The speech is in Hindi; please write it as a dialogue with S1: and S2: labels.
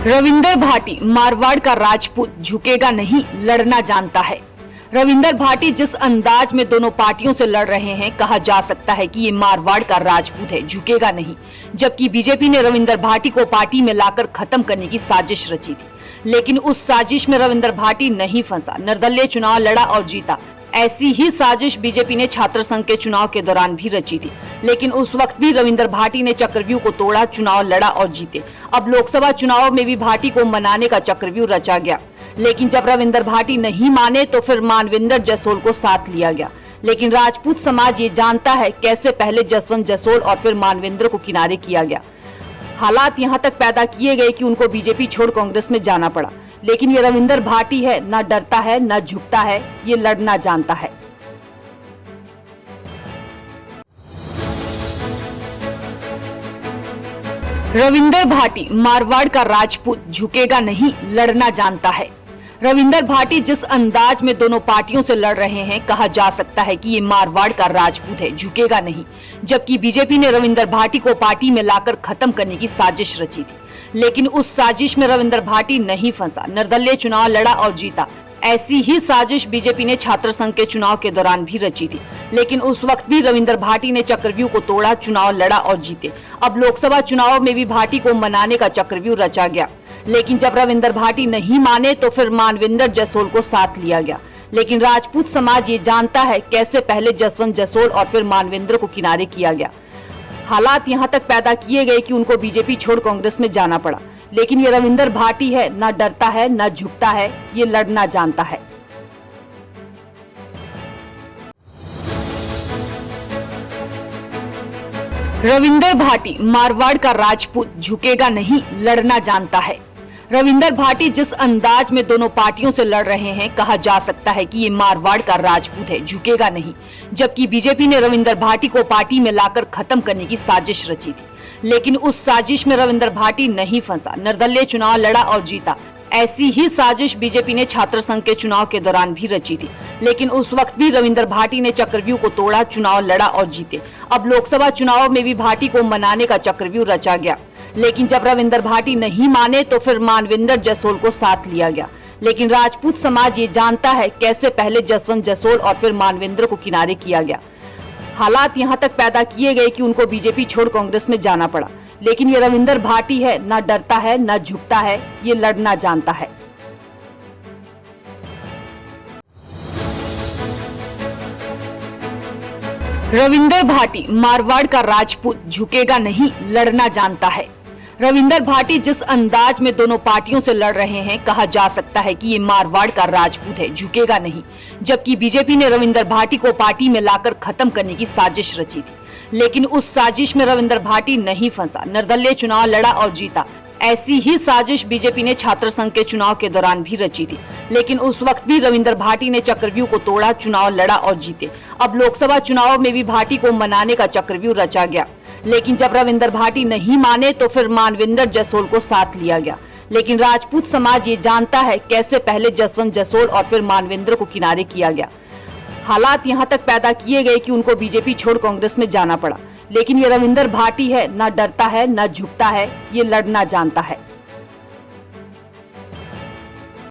S1: रविंदर भाटी मारवाड़ का राजपूत झुकेगा नहीं, लड़ना जानता है। रविंदर भाटी जिस अंदाज में दोनों पार्टियों से लड़ रहे हैं, कहा जा सकता है कि ये मारवाड़ का राजपूत है, झुकेगा नहीं। जबकि बीजेपी ने रविंदर भाटी को पार्टी में लाकर खत्म करने की साजिश रची थी, लेकिन उस साजिश में रविंदर भाटी नहीं फंसा, निर्दलीय चुनाव लड़ा और जीता। ऐसी ही साजिश बीजेपी ने छात्र संघ के चुनाव के दौरान भी रची थी, लेकिन उस वक्त भी रविंदर भाटी ने चक्रव्यूह को तोड़ा, चुनाव लड़ा और जीते। अब लोकसभा चुनाव में भी भाटी को मनाने का चक्रव्यूह रचा गया, लेकिन जब रविंदर भाटी नहीं माने तो फिर मानविंदर जसोल को साथ लिया गया। लेकिन राजपूत समाज ये जानता है कैसे पहले जसवंत जसोल और फिर मानविंदर को किनारे किया गया। हालात यहाँ तक पैदा किए गए कि उनको बीजेपी छोड़ कांग्रेस में जाना पड़ा, लेकिन ये रविंदर भाटी है, ना डरता है ना झुकता है, ये लड़ना जानता है। रविंदर भाटी मारवाड़ का राजपूत झुकेगा नहीं, लड़ना जानता है। रविंदर भाटी जिस अंदाज में दोनों पार्टियों से लड़ रहे हैं, कहा जा सकता है कि ये मारवाड़ का राजपूत है, झुकेगा नहीं। जबकि बीजेपी ने रविंदर भाटी को पार्टी में लाकर खत्म करने की साजिश रची थी, लेकिन उस साजिश में रविंदर भाटी नहीं फंसा, निर्दलीय चुनाव लड़ा और जीता। ऐसी ही साजिश बीजेपी ने छात्र संघ के चुनाव के दौरान भी रची थी, लेकिन उस वक्त भी रविंदर भाटी ने चक्रव्यूह को तोड़ा, चुनाव लड़ा और जीते। अब लोकसभा चुनाव में भी भाटी को मनाने का चक्रव्यूह रचा गया, लेकिन जब रविंदर भाटी नहीं माने तो फिर मानविंदर जसोल को साथ लिया गया। लेकिन राजपूत समाज ये जानता है कैसे पहले जसवंत जसोल और फिर मानविंदर को किनारे किया गया। हालात यहाँ तक पैदा किए गए कि उनको बीजेपी छोड़ कांग्रेस में जाना पड़ा, लेकिन ये रविंदर भाटी है, ना डरता है ना झुकता है, ये लड़ना जानता है। रविंदर भाटी मारवाड़ का राजपूत झुकेगा नहीं, लड़ना जानता है। रविंदर भाटी जिस अंदाज में दोनों पार्टियों से लड़ रहे हैं, कहा जा सकता है कि ये मारवाड़ का राजपूत है, झुकेगा नहीं। जबकि बीजेपी ने रविंदर भाटी को पार्टी में लाकर खत्म करने की साजिश रची थी, लेकिन उस साजिश में रविंदर भाटी नहीं फंसा, निर्दलीय चुनाव लड़ा और जीता। ऐसी ही साजिश बीजेपी ने छात्र संघ के चुनाव के दौरान भी रची थी, लेकिन उस वक्त भी रविंदर भाटी ने चक्रव्यूह को तोड़ा, चुनाव लड़ा और जीते। अब लोकसभा चुनाव में भी भाटी को मनाने का चक्रव्यूह रचा गया, लेकिन जब रविंदर भाटी नहीं माने तो फिर मानविंदर जसोल को साथ लिया गया। लेकिन राजपूत समाज ये जानता है कैसे पहले जसवंत जसोल और फिर मानविंदर को किनारे किया गया। हालात यहाँ तक पैदा किए गए कि उनको बीजेपी छोड़ कांग्रेस में जाना पड़ा, लेकिन ये रविंदर भाटी है, ना डरता है ना झुकता है, ये लड़ना जानता है। रविंदर भाटी मारवाड़ का राजपूत झुकेगा नहीं, लड़ना जानता है। रविंदर भाटी जिस अंदाज में दोनों पार्टियों से लड़ रहे हैं, कहा जा सकता है कि ये मारवाड़ का राजपूत है, झुकेगा नहीं। जबकि बीजेपी ने रविंदर भाटी को पार्टी में लाकर खत्म करने की साजिश रची थी, लेकिन उस साजिश में रविंदर भाटी नहीं फंसा, निर्दलीय चुनाव लड़ा और जीता। ऐसी ही साजिश बीजेपी ने छात्र संघ के चुनाव के दौरान भी रची थी, लेकिन उस वक्त भी रविंदर भाटी ने चक्रव्यूह को तोड़ा, चुनाव लड़ा और जीते। अब लोकसभा चुनाव में भी भाटी को मनाने का चक्रव्यूह रचा गया, लेकिन जब रविंदर भाटी नहीं माने तो फिर मानविंदर जसोल को साथ लिया गया। लेकिन राजपूत समाज ये जानता है कैसे पहले जसवंत जसोल और फिर मानविंदर को किनारे किया गया। हालात यहाँ तक पैदा किए गए कि उनको बीजेपी छोड़ कांग्रेस में जाना पड़ा, लेकिन ये रविंदर भाटी है, ना डरता है ना झुकता है, ये लड़ना जानता है।